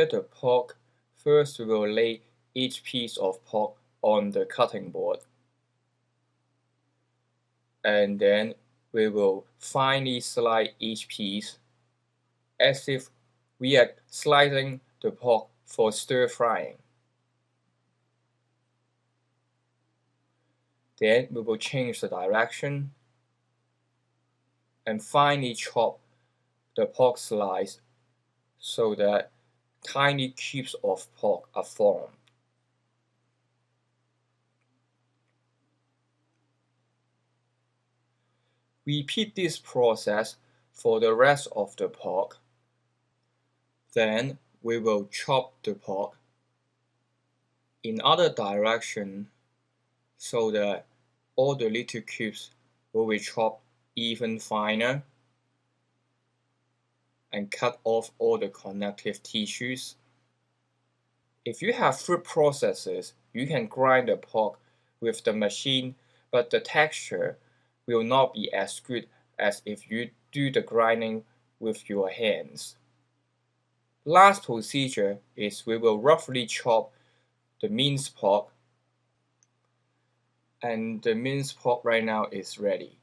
prepare the pork, first we will lay each piece of pork on the cutting board. And then we will finely slice each piece as if we are slicing the pork for stir frying. Then we will change the direction and finely chop the pork slice so that tiny cubes of pork are formed. Repeat this process for the rest of the pork. Then we will chop the pork in other direction so that all the little cubes will be chopped even finer and cut off all the connective tissues. If you have food processors, you can grind the pork with the machine, but the texture will not be as good as if you do the grinding with your hands. Last procedure is we will roughly chop the minced pork, and the minced pork right now is ready.